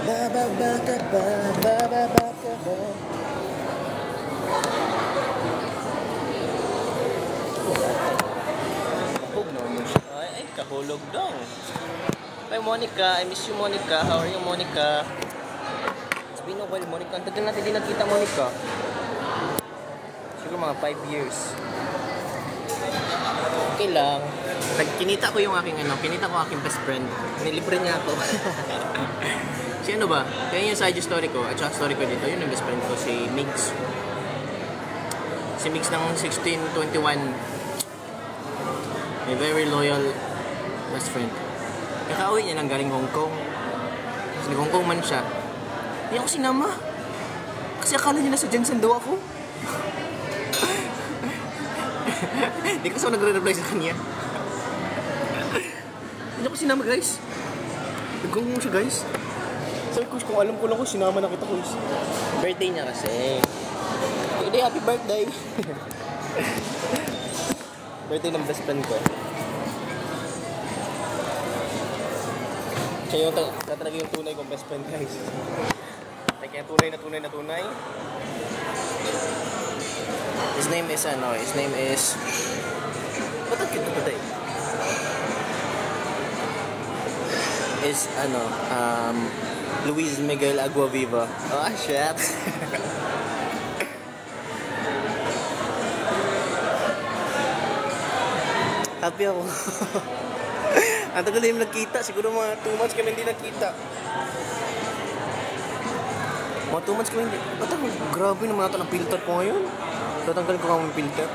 Bababa ka ba? Bababa ka ba? Kahog naman siya. Ay, kahulog daw. Hi Monica, I miss you Monica. How are you Monica? It's been a while Monica. Ang tagal natin din nakita Monica. Siguro mga 5 years. Okay lang. Kinita ko yung aking kinita ko aking best friend. Nilibre niya ako. Si ano ba? Kaya yung side story ko, at saka story ko dito, yun yung best friend ko, si Migs. Si Migs ng 1621. A very loyal best friend. Kakauwi niya lang galing Hong Kong. Kasi nag-Hong Kong man siya. Hindi ako sinama. Kasi akala niya nasa Jensen daw ako. Hindi kasi ako nagre-reply sa kanya. Hindi ako sinama guys. Nag-Hong Kong siya guys. Sabi ko, kung alam ko lang ko, sinama na kita ko. Birthday niya kasi. Hindi, happy birthday. Birthday ng best friend ko. Siya yung talaga yung tunay kong best friend guys. Kaya tunay na tunay. His name is ba't ang cute na today? Is Luis Miguel Aguaviva. Oh shit. Happy ako. Ang tagal na yung nagkita. Siguro mga 2 months kami hindi nagkita. Mga 2 months kami hindi. Ba't ako? Grabe naman ito ng filter ko ngayon. Tatanggalin ko kami filter.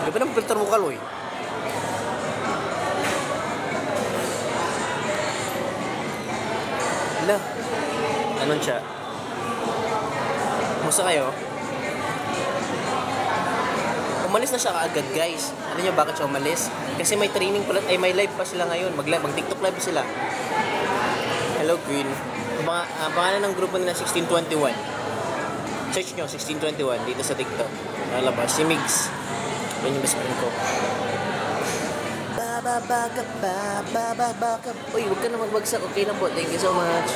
Diba ng filter mo kaloy? Hala. Anon siya? Musta kayo? Umalis na siya kaagad guys. Alam niyo bakit siya umalis? Kasi may training pala, may live pa sila ngayon. Mag-TikTok live sila. Hello Queen. Pangalan ng grupo nila 1621. Search nyo 1621 dito sa TikTok. Lalabas si Migs. Yan yung best friend ko. Bababa ka ba? Bababa ka. Uy, huwag ka na magbagsak. Okay na po. Thank you so much.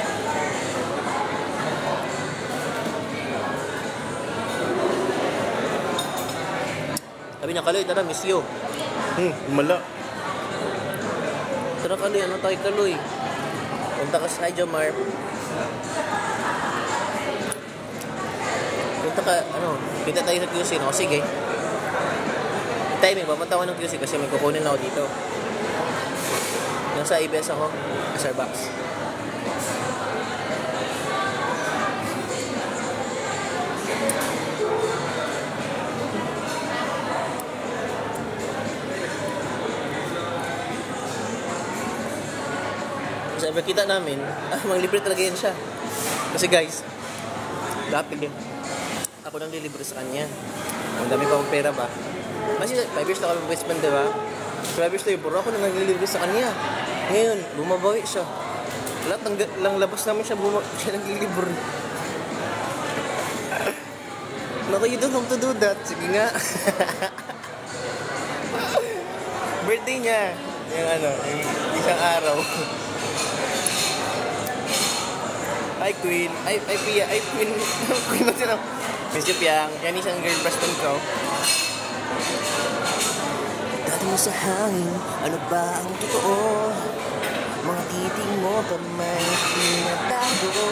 Sabi niya, Kaloy, tara, miss you. Mala. Tara, Kaloy, ano tayo, Kaloy? Punta ka sa Jomar. Punta ka, kita tayo sa QC, no? Sige. Timing, papunta ko ng QC kasi may kukunin ako dito. Nasa ABS ako, Starbucks. Sa kita namin, manglibre talaga yan siya. Kasi guys, dati ako nang lilibre sa kanya. Ang dami pa akong pera ba? Kasi 5 years na kami best friend, diba? 5 years na yung puro ako nang naglilibre sa kanya. Ngayon, bumabawi siya. Lahat ng labas namin siya naglilibre. Naku, you don't have to do that. Sige nga. Birthday niya. Yung isang araw. Hi Queen. Ay Pia. Ay Queen. Queen na sila. Miss you Piang. Yan isang girl best friend ko. Dati mo sa hangin, ano ba ang totoo? Mga titing mo pa may tinatago.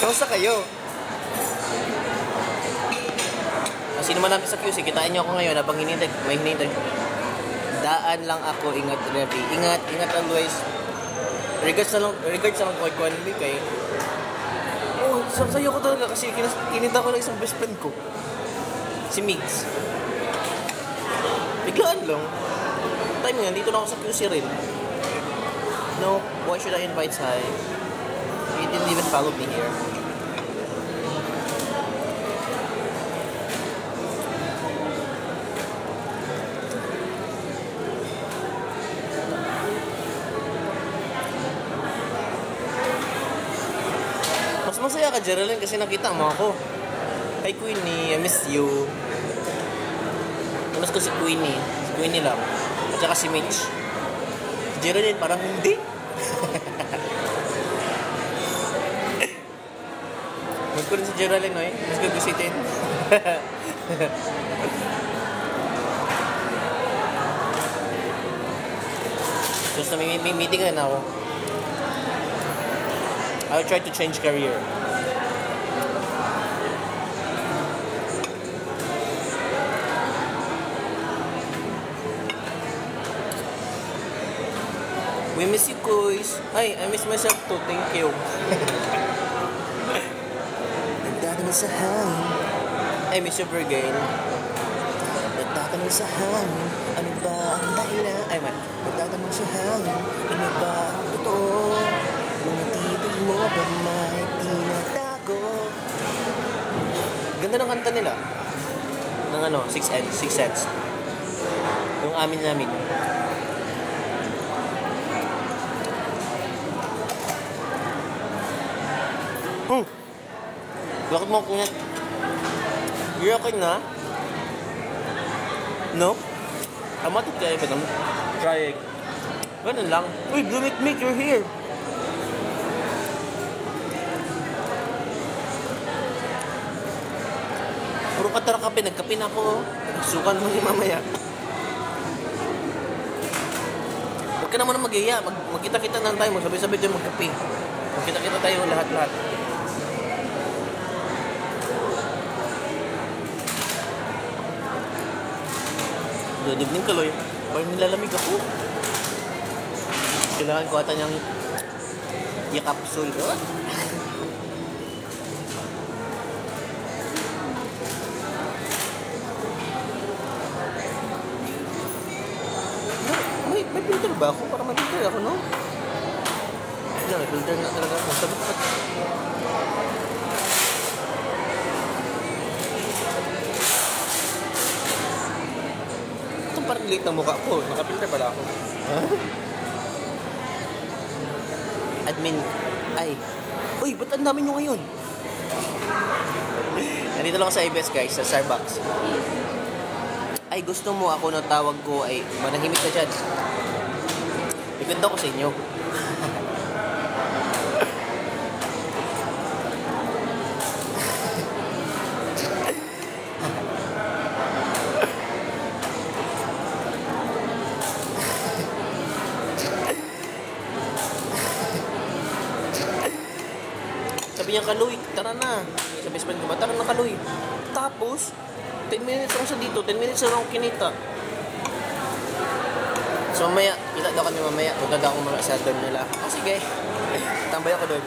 Kamusta kayo? Sino man namin sa QC, kitain niyo ako ngayon habang may hinintay. Daan lang ako, ingat Revi. Ingat always. Regards na lang ko economy kay. Oh, sayo ko talaga kasi kinita ko lang isang best friend ko. Si Migs. Biglaan lang. Time nga, dito na ako sa QC rin. No, why should I invite Sai? He didn't even follow me here. Masaya ka, Geraldine, kasi nakita mo ako. Hi, Queenie. I miss you. Namiss ko si Queenie. Si Queenie lang. At saka si Mitch. Si Geraldine, parang hindi. Miss ko rin si Geraldine, eh. Miss ko gusitin. Just na may meeting na ako. I will try to change career. We miss you, guys. Hi, I miss myself too. Thank you. Nagtatanong sa hangin. I miss you, Bergain. Nagtatanong sa hangin. Ano ba ang dahilan? Ay, man. Nagtatanong sa hangin. Ano ba ang totoo? Mga tibig mo ba may tinatago? Ganda ng kanta nila. Ng ano, Six Sense. Yung amin. Bakit mo kunyat? You're okay na? No? Amatot ka ba? Try it. Ganun lang. Uy, Blue Meat, you're here. Puro katara kape, nagkape na ako. Sukan mo ni mamaya. Huwag ka naman mag-iya. Magkita-kita na tayo. Sabay-sabay tayo magkape. Magkita-kita tayo lahat-lahat. Good evening, Kaloy. Parang nilalamig ako. Kailangan ko ata niyang yakapsul. May filter ba ako? Para may filter ako, no? Hindi, may filter na talaga ako. Sabi ko, parang late na mukha ko. Nakapilter pala ako. Admin. Ay. Uy, ba't ang dami nyo ngayon? Nandito lang ako sa ABS, guys. Sa Starbucks. Ay, gusto mo ako na tawag ko ay manahimik ka dyan. Iganda ko sa inyo. Sabi niya, Kaloy, tara na. Sa best friend ko ba, tara na, Kaloy. Tapos, 10 minutes lang siya dito, 10 minutes lang ako kinita. So mamaya, kita daw kami mamaya. Punta daw ako mga sa dorm nila. Oh, sige. Tambay ako doon.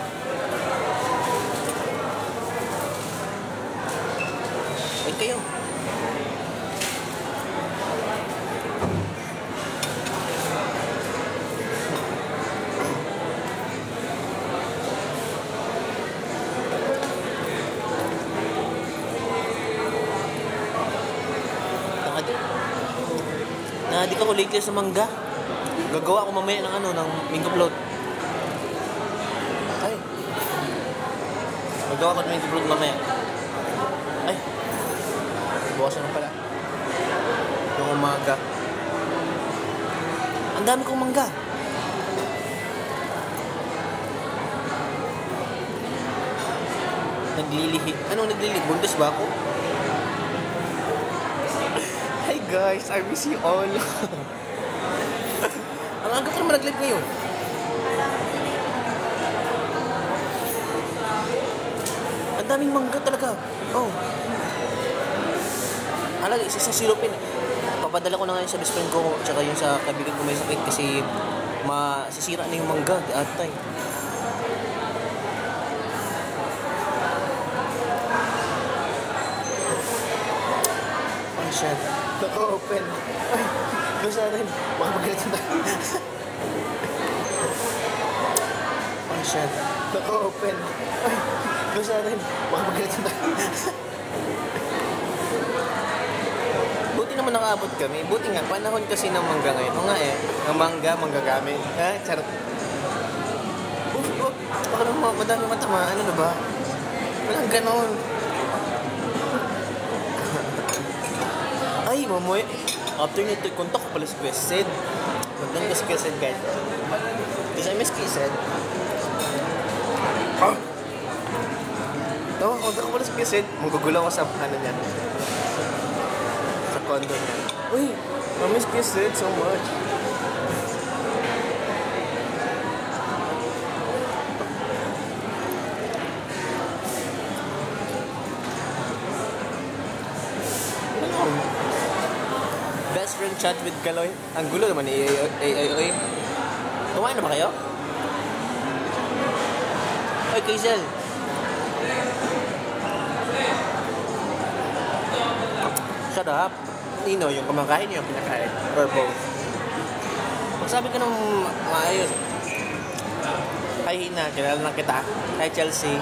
Wait kayo. Di ka ko lately sa mangga. Gagawa ako mamaya ng ano, ng mango float. Ay. Gagawa ko ng mango float mamaya. Ay. Bukas na pala. Yung umaga. Ang dami kong mangga. Naglilihi. Anong naglilihi? Bundes ba ako? Hi guys, I miss you all. Ang aga pa naman nag-live ngayon. Ang daming mangga talaga. Oh. Alag, isa sa sirupin. Papadala ko na ngayon sa best friend ko tsaka yung sa kaibigan ko may sakit kasi masisira na yung mangga. Di atay. Oh shit. Naka-open. Ay, basta rin. Baka magalit na tayo. Oh shit. Naka-open. Ay, basta rin. Baka magalit na tayo. Buti naman nakaabot kami. Buti nga, panahon kasi ng mangga ngayon. O nga eh, ng mangga, manggagamit. Ha? Charot. Baka naman madami matama. Ano na ba? Walang ganon. Ay, mamoy. After nito, kontak ko pala si Kuya Sid. Magdan ko si Kuya Sid, guys. Kasi I miss Kuya Sid. Tama, kontak ko pala si Kuya Sid. Magugulang ko sa ano niya. Sa condo niya. Uy, I miss Kuya Sid so much. Best friend chat with Kaloy. Ang gulo naman ni Oy. Kumain na ba kayo? Oy, Kazel. Shut up. Nino, yung kumakain yung pinakain. Or both. Magsabi ka ng maayos. Hi, Hina. Kilala na kita. Hi, Chelsea.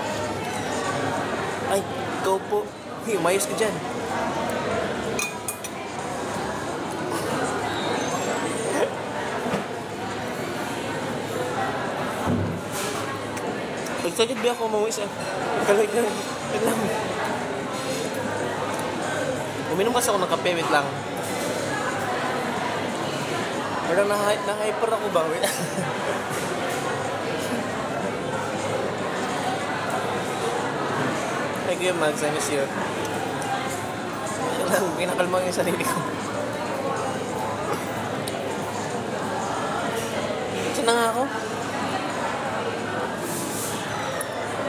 Ay, ikaw po. Hey, umayos ka dyan. Excited ba ako mawis ah? Kalag lang. Uminom kasi ako ng kape, wait lang. Parang na-hyper ako ba? Wait. Thank you, Mags. I miss you. Yan lang, pinakalma yung sarili ko. Saan na nga ako?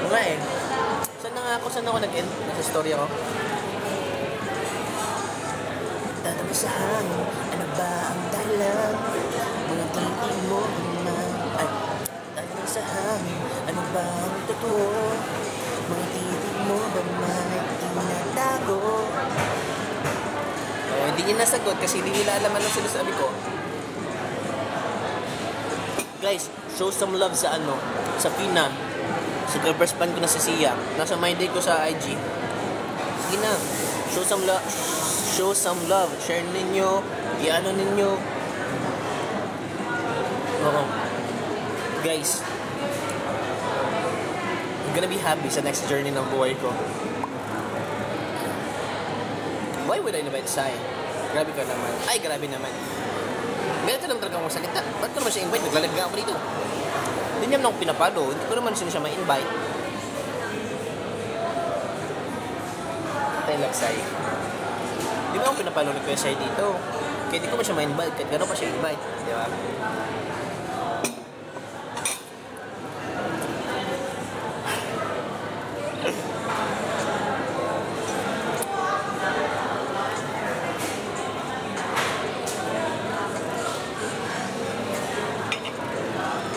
Nga eh. Saan ako nag-end? Nasa story ako. Tatama sa hangin, ano ba ang dahilan? Mga titig mo naman. Ay, tatama sa hangin, ano ba ang totoo? Mga titig mo ba may tinatago? Oh, hindi niya nasagot kasi hindi nila alam anong sinasabi ko. Guys, show some love sa sa Pina. Sa first band ko na si Sia. Nasa my day ko sa IG. Sige na. Show some love. Show some love. Share ninyo. I-ano ninyo. Oo. Guys. I'm gonna be happy sa next journey ng buhay ko. Why would I invite Sai? Grabe ka naman. Ay, grabe naman. Ganito lang talaga akong salita. Ba't ko naman siya invite? Naglalag nga ako dito. Hindi niya naman ako pinapalo. Hindi ko naman siya ma-invite. Tayo lang, Sai. Hindi mo ako pinapalo ni Kuya Sai dito. Kaya hindi ko man siya ma-invite. Kahit gano'n pa siya invite. Di ba?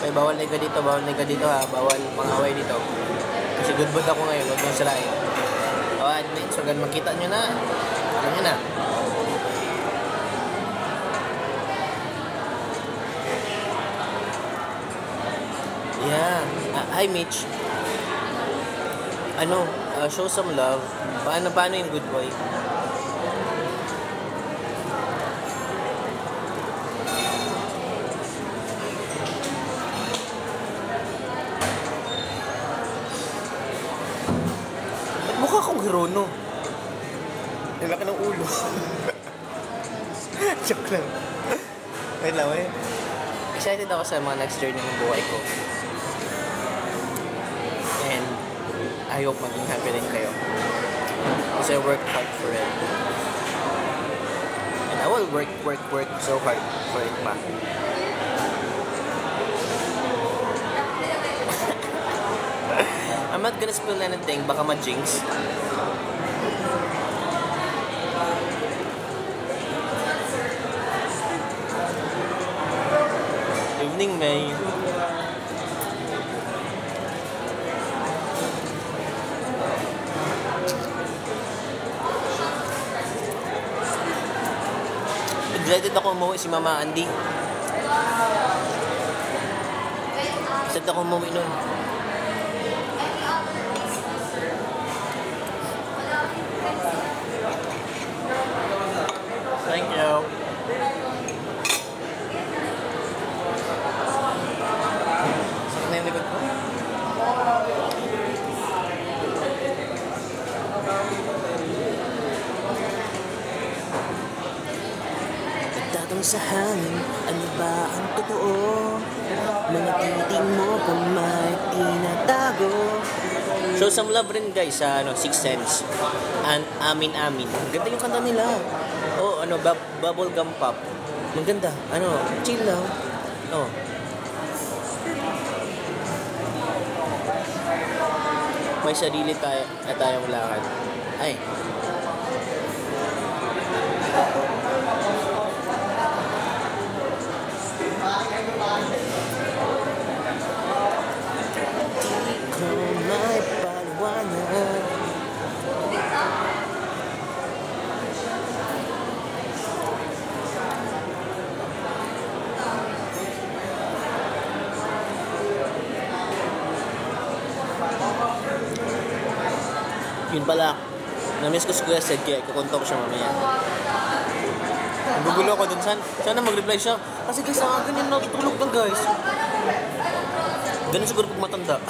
Ay, bawal na ka dito ha. Bawal mga away dito. Kasi good mood ako ngayon. Huwag nang sirain. O, admin. So, ganun makita nyo na. Alam nyo na. Yeah. Hi, Mitch. Show some love. Paano yung good boy? Mukha akong Hirono. Ang laki ng ulo. Joke lang. Wait lang, eh. Excited ako sa mga next journey ng buhay ko. And I hope maging happy rin kayo. Because I work hard for it. And I will work so hard for it pa. I'm not gonna spill anything, baka ma-jinx. Evening, May. Excited ako umuwi si Mama Andy. Excited ako umuwi nun. Thank you. Sakit na yung likod ko. Nagtatanong sa hangin, ano ba ang totoo? Mga titing mo pa may tinatago. Show some love rin guys sa Sixth Sense and Amin Amin. Ganda yung kanta nila. Oh, Bubblegum Pop. Maganda. Chill lang. Oh. May sarili tayong lakad. Ay. Yun pala, na-miss ko si Kuya Sed kaya kukunta ko siya mamaya. Nagugulo ako dun. Sana mag-reply siya. Kasi guys, ganyan natutulog lang guys. Ganun siguro pag matanda.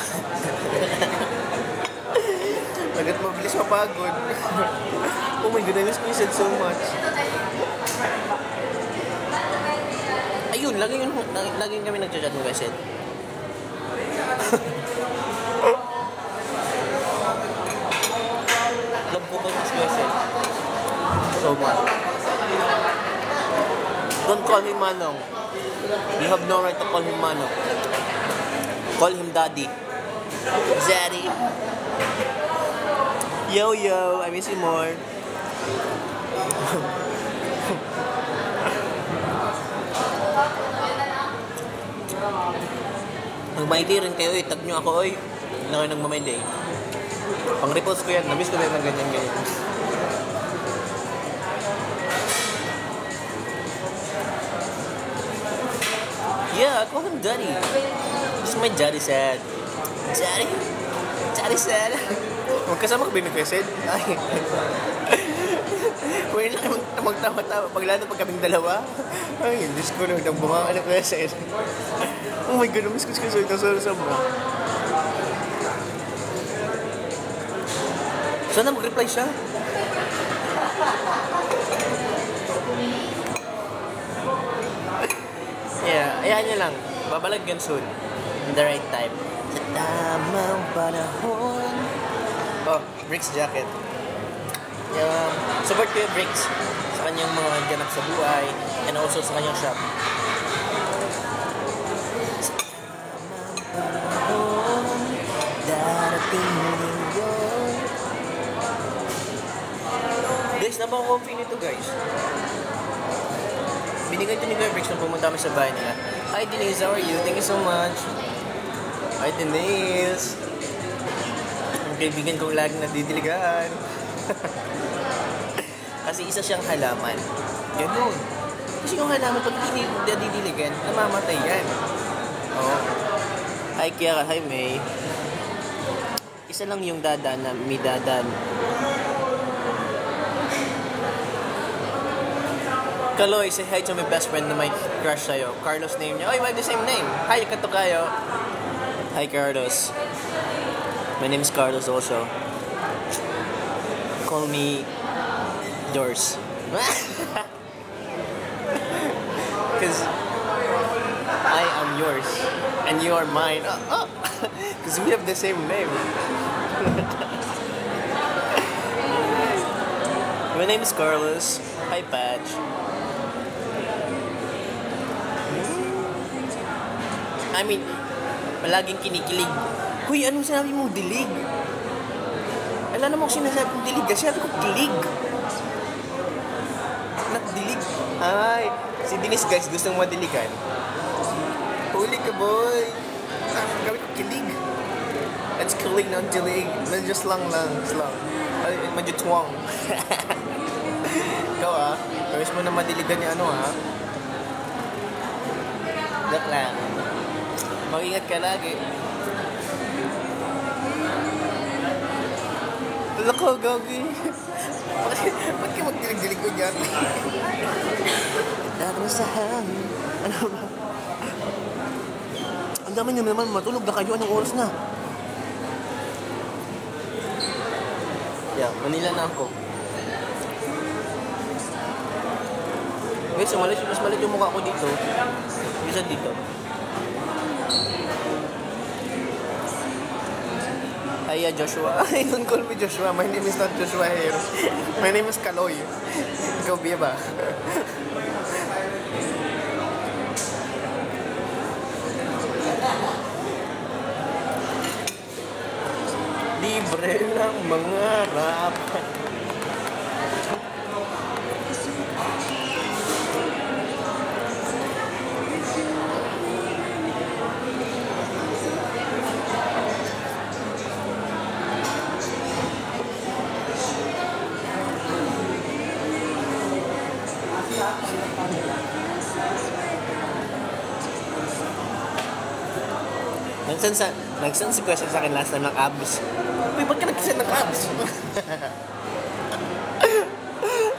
Agad mabilis mapagod. Oh my God, I miss Kuya Sed so much. Ayun, laging kami nagchat-chat ng Kuya Sed. Love ko kay Miss Kuya Sed so much. Don't call him Manong. You have no right to call him Manong. Call him Daddy. Daddy. Yo, I miss you more. Magmaili rin kayo tag nyo ako na kayo nagmamaili pang-repost ko yan, na-miss ko rin ng ganyan. Yeah, call him Daddy. This is my daddy sad. Daddy sad. Magkasama ka ba yung Kuya Sed? Ay. Pwede lang magtawa-tawa. Paglalo pag kaming dalawa. Ay, Diyos ko lang bunga ka ng Kuya Sed. Oh my God, namiss ko si Kuya Sed. Sobra. Sana mag-reply siya. Yeah, ayan niya lang. Babalag yan soon. In the right time. Sa tamang panahon. Oh, Bricks jacket. Yeah, support ko yung Bricks sa kanyang mga ganap sa buhay and also sa kanyang shop. Sa tamang panahon, darating linggo. Guys, napaka-comfy nito guys. Binigay ito ni Kuya Bricks nung pumunta kami sa bahay nila. Hi Denise, how are you? Thank you so much. Hi Denise. Ang kaibigan kong laging nadidiligan. Kasi isa siyang halaman. Ganun. Kasi yung halaman, pag hindi nadidiligan, namamatay yan. Oh. Hi Kiara, hi May. Isa lang yung dadan na may dadan. Kaloy, say hi to my best friend na may crush sa'yo. Carlos name niya. Oh, we have the same name. Hi, Katukayo. Hi, Carlos. My name is Carlos also. Call me yours. Because I am yours. And you are mine. Because we have the same name. My name is Carlos. Hi, Patch. I mean, palaging kinikilig. Huy, anong sinabi mong dilig? Wala namang sinasabi mong dilig. Kasi sabi ko kilig. Not dilig. Ay, si Denise guys, gustong madiligan. Huli ka boy. Gawin ko kilig. Let's kilig, not dilig. Medyo slang. Ay, medyo tuwang. Ikaw gawis mo na madiligan niya Look lang. Mag-ingat ka lagi. Wala ko, gagi. Ba't ka magdilig-dilig ko dyan? Darang sa hangin. Ano ba? Ang dami nyo naman, matulog na kayo. Anong oras na? Yeah, Manila na ako. Guys, mas malit yung mukha ko dito. Bisa dito. Hi, Joshua. I don't call me Joshua. My name is not Joshua here. My name is Kaloy. Ikaw, Bia ba? Libre lang mangarap. Nag-send si question sa akin last time ng abs. Uy, ba't ka nag-send ng abs?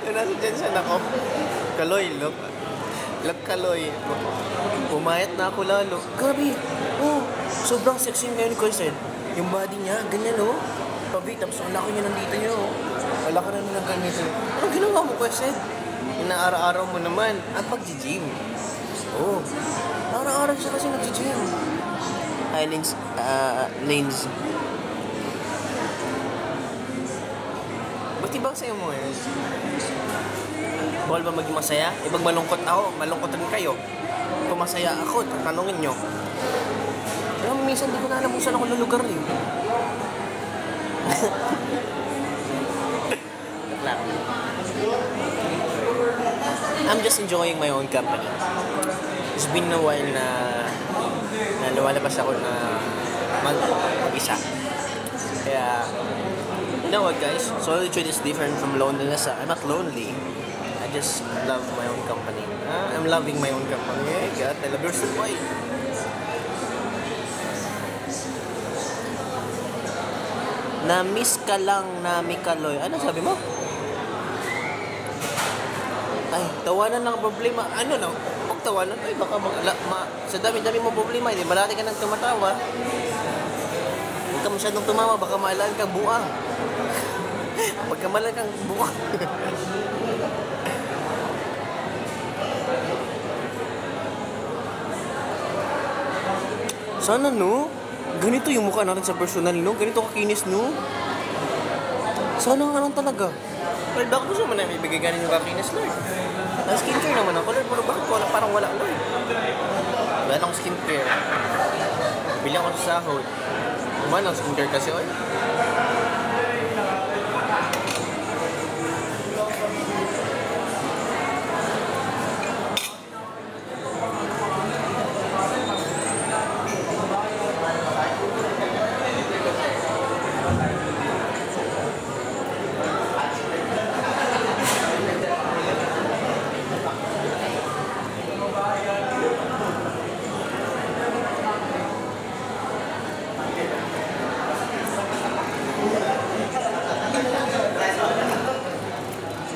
Yung nasa dyan siya, nako. Kaloy, look. Look, Kaloy. Pumayat na ako lalo. Grabe. Oh, sobrang sexy ngayon ni Question. Yung body niya, ganyan, oh. Pabi, tapos ang laki niya nandito niya, oh. Wala ka na ng ganito. Anong ginawa mo, Question? Inaaraw-araw mo naman. At pag-gym. Oh. Araw-araw siya kasi nag-gym. Hi, Lanes. Ba't ibang sa'yo mo eh? Bawal ba maging masaya? Ibang malungkot ako, malungkot rin kayo. Kung masaya ako, tatanungin nyo. Pero minsan di ko na alam kung saan ako lulugar eh. I'm just enjoying my own company. It's been a while na lumalabas ako na mag-isa. Kaya, you know what guys? Solitude is different from loneliness. I'm not lonely. I just love my own company. I'm loving my own company. Hey God, I love your boy. Na-miss ka lang na Mikaloy. Ano sabi mo? Ay, tawanan lang problema. Ano na? Huwag tawanan. Ay, baka sa dami-dami mo problema. Hindi, malati ka nang tumatawa. Huwag ka masyadong tumawa. Baka maalaan kang buang. Pagka maalaan kang buang. Sana, no? Ganito yung mukha natin sa personal, no? Ganito kakinis, no? Sana nga lang talaga. Well, bakit gusto mo na ibigay ganin yung kakinis, Lord? Ang skincare naman ako, Lord. Pero bakit parang wala, Lord? Wala akong skincare. Bili ako sa sahod. Kumain ang skincare kasi, oy.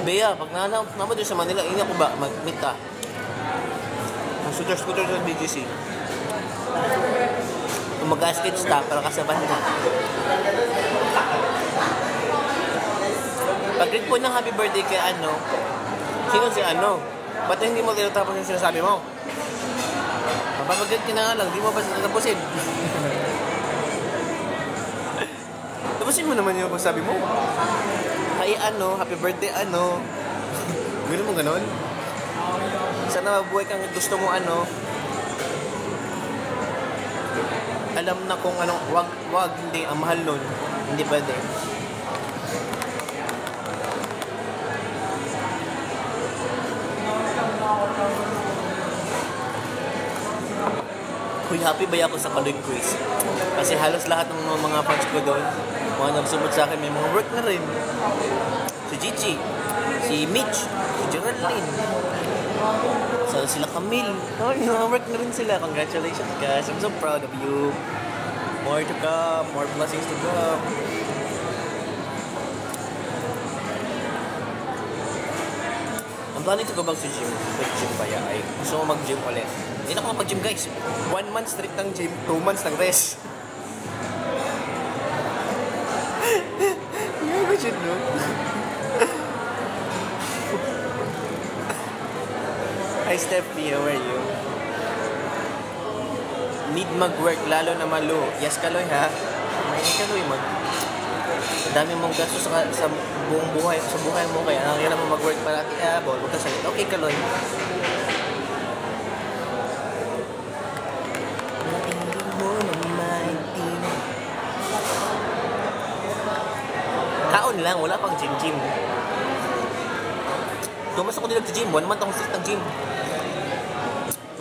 Bea, pag naman doon sa Manila, ini ako ba mag-meet ka? Ang scooter sa BGC. Kung mag-sketch ta, para kasaban ka. Pag-greet po ng happy birthday kay ano, sino si ano? Ba't hindi mo tinatapos yung sinasabi mo? Mapapag-greet ka na nga lang, di mo ba tatapusin? Tapusin mo naman yung sabi mo. Ay ano, happy birthday ano. Gano'n mo gano'n? Sana mabuhay kang gusto mo ano. Alam na kung anong, wag, hindi, ang mahal nun. Hindi pwede. Uy, happy ba ako sa Kaloy Quiz? Kasi halos lahat ng mga fans ko doon, mga nagsumot sa akin, may mga work na rin. Si Gigi, si Mitch, si Geraldine. So sila Camille. Oh, may mga work na rin sila. Congratulations guys. I'm so proud of you. More to come. More blessings to come. I'm planning to go back to gym. Gym ba ya? Ay, gusto mo mag-gym ulit. Hindi na ako mag-gym guys. 1 month strict ng gym, 2 months ng rest. Yeah, good shit, no? Hi, Steffi. How are you? Need mag-work, lalo na malo. Yes, Kaloy, ha? May Kaloy, dami mong gasto sa buong buhay, sa buhay mo. Kaya ang hirap mo mag-work para bawal mo kasalit. Okay, Kaloy. Kaon lang, wala pang gym. Tumas ako nila sa gym, 1 month akong sit ng gym.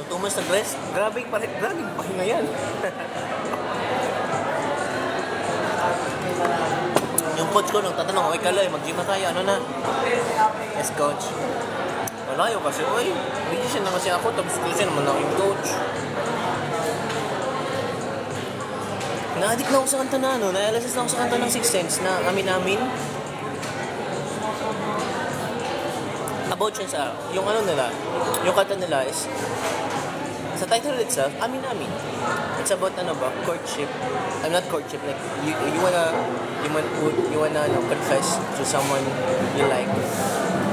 Tumas ng rest, grabe pahinga yan. Yung coach ko nung tatanong, "Oy Kaloy, mag-gym na tayo, ano na?" "Yes, coach." Wala yun kasi, "Oy, musician na kasi ako, tapos kasi naman ako yung coach." Na-addict na ako sa kanta na, na-LSS na ako sa kanta ng Sixth Sense na Amin. About yun sa, yung ano nila, yung kanta nila is, sa title itself, Amin. It's about courtship. I'm not courtship, like you wanna confess to someone you like,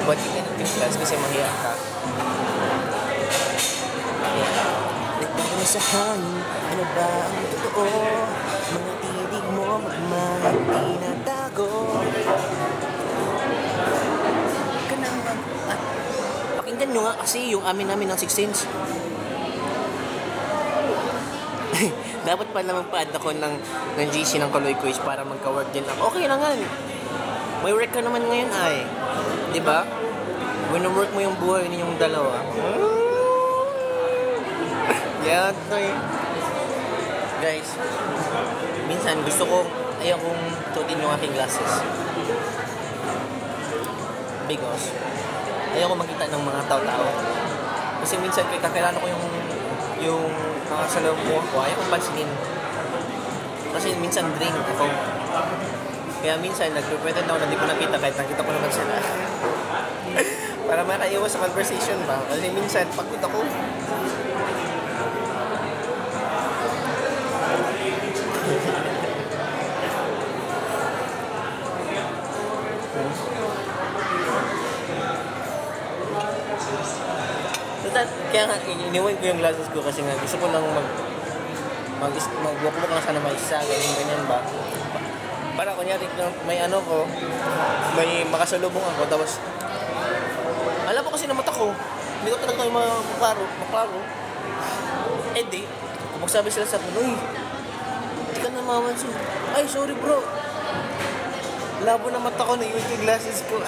but you cannot confess kasi mahiya ka. Ito sa hangin, ano ba ang totoo? Mga tinig mo magmahal, tinatago. Pakinggan nyo nga kasi yung Amin ng Sixth Sense. Dapat pa naman pa-add ako ng GC ng Kaloy Quiz para magka-work din ako. Okay lang nga. May work ka naman ngayon ay. Diba? Wino-work mo yung buhay ninyong dalawa. Yan. Guys, minsan ayaw kong suotin yung aking glasses. Because ayaw ko makita ng mga tao-tao. Kasi minsan kakilala ko yung mga salamuha ko, ayaw kong pansinin. Kasi minsan drink ako. Kaya minsan nagpipwede na ako na di ko nakita kahit nakita ko naman sila. Para makaiwas sa conversation ba? Kasi minsan pagod ako. Kaya nga, iniwan ko yung glasses ko kasi nga gusto ko lang mag-walk lang sana may isa, ganyan ba. Para kunyari may may makasalubong ako, tapos alam ko kasi na mata ko, hindi ko talaga yung maklaro. Eh di, magsabi sila sa akin, "Uy, hindi ka na mamansin." "Ay, sorry bro, labo na mata ko, naiwan yung glasses ko."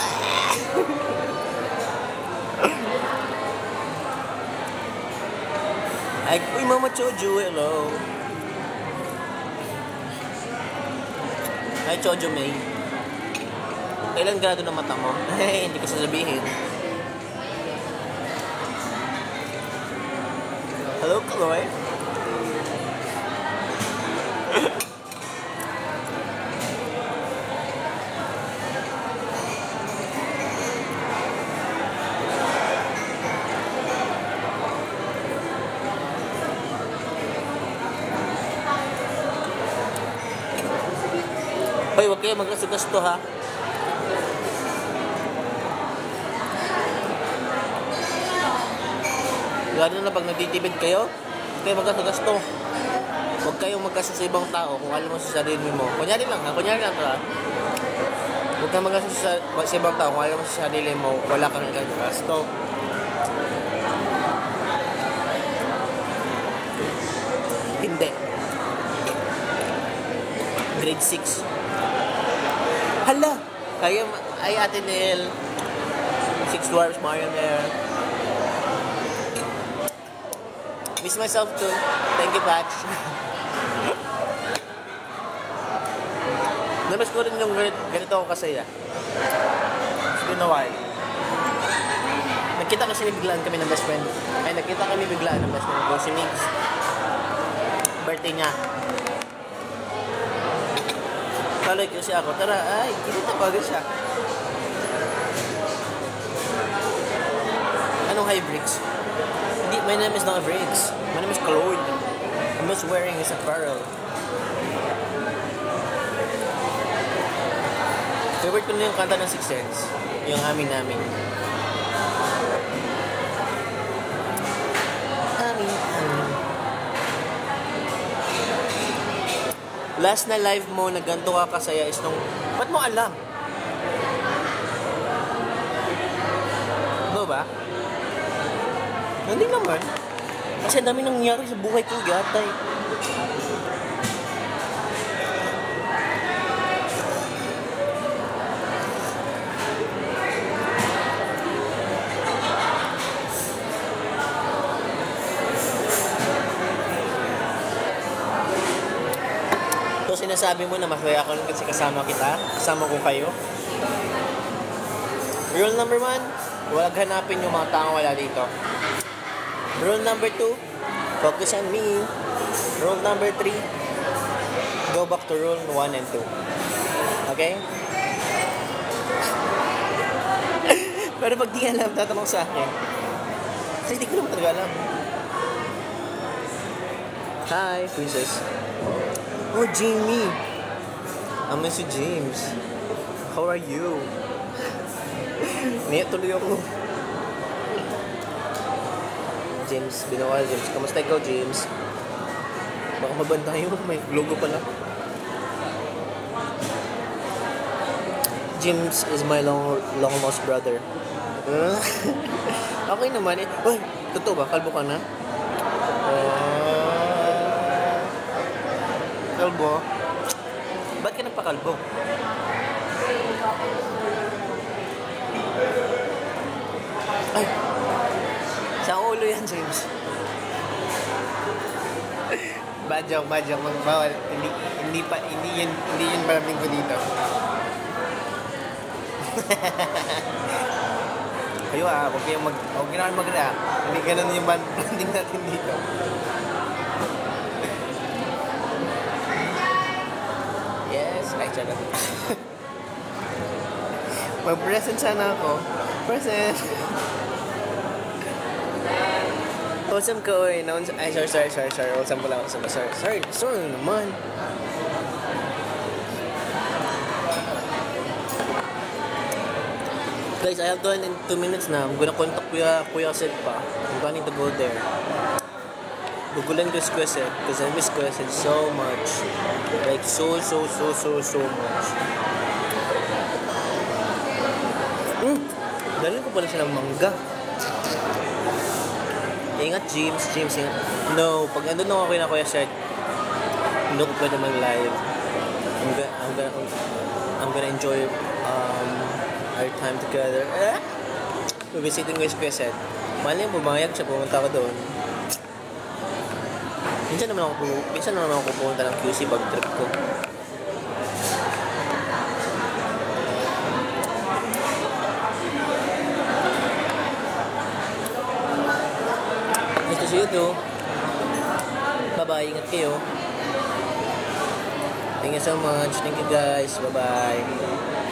Ay, "Uy, Mama Chojo, hello." Hi, Chojo May. Ilang grado na mata mo? Hindi ko sasabihin. Hello, Kaloy. Hoy, huwag kayo magkasugasto ha. Lalo na pag nagtitipid kayo, huwag kayo magkasugasto. Huwag kayong magkaso sa ibang tao kung alam mo sa sarili mo. Kunyari lang ha. Huwag kang magkaso sa ibang tao kung alam mo sa sarili mo, wala kang gasto. Hindi. Grade 6. Hala! Ay Ate Nel. 6 Dwarfs, Marian Air. Miss myself too. Thank you, Patch. Namiss ko rin yung ganito ako kasaya. It's been a while. Nagkita biglaan kami ng best friend ko, si Migs. Birthday niya. Kaloy kasi ako, tara, ay, kinita pa agad siya. Anong high bricks? Hindi, my name is not Bricks. My name is Kaloy. I'm just wearing his apparel. Favorite ko na yung kanta ng Sixth Sense. Yung Amin. last na live mo na ganito ka kasaya is nung, ba't mo alam? Ano ba? Hindi naman. Kasi ang dami nangyari sa buhay ko, gatay. So, sinasabi mo na masaya ako kasi kasama kita, kasama ko kayo. Rule number 1, huwag hanapin yung mga taong wala dito. Rule number 2, focus on me. Rule number 3, go back to rule 1 and 2. Okay? Pero pag di alam, tatanong sa akin. Kasi di ko naman talaga alam. Hi, princess. Oh, Jamie. I miss you, James. How are you? Niya tuloy ako. James, binawal James. Kamusta ikaw, James? Baka mabanta tayo. May logo pala. James is my long lost brother. Okay naman eh. Uy, totoo ba? Kalbo ka na? Kalbo? Ba't ka nagpakalbo? Ay! Sa ulo yan, James. Bad joke. Magbawal. Hindi yun maraming ko dito. Kayo huwag kayong mag-react. Hindi ganun yung banding natin dito. Ay, charot. Mag-present sana ako. Present. Awesome ko eh. Ay, sorry. Awesome pala. Sorry naman. Guys, I have to end in 2 minutes na. I'm gonna contact Kuya Seth pa. I'm planning to go there. Gugulan ko si Kuya Seth because I miss Kuya Seth so much. Like, so much. Dalhin ko pala siya ng mangga. Ingat, James. Ingat. No, pag andun ako na Kuya Seth, hindi ko pwede mag-live. I'm gonna enjoy our time together. Visiting with Kuya Seth. Mali mo, bumayag siya, pumunta ko doon. Minsan naman ako pupunta ng QC pag trip ko. Nice to see you too. Bye-bye. Ingat kayo. Thank you so much. Thank you guys. Bye-bye.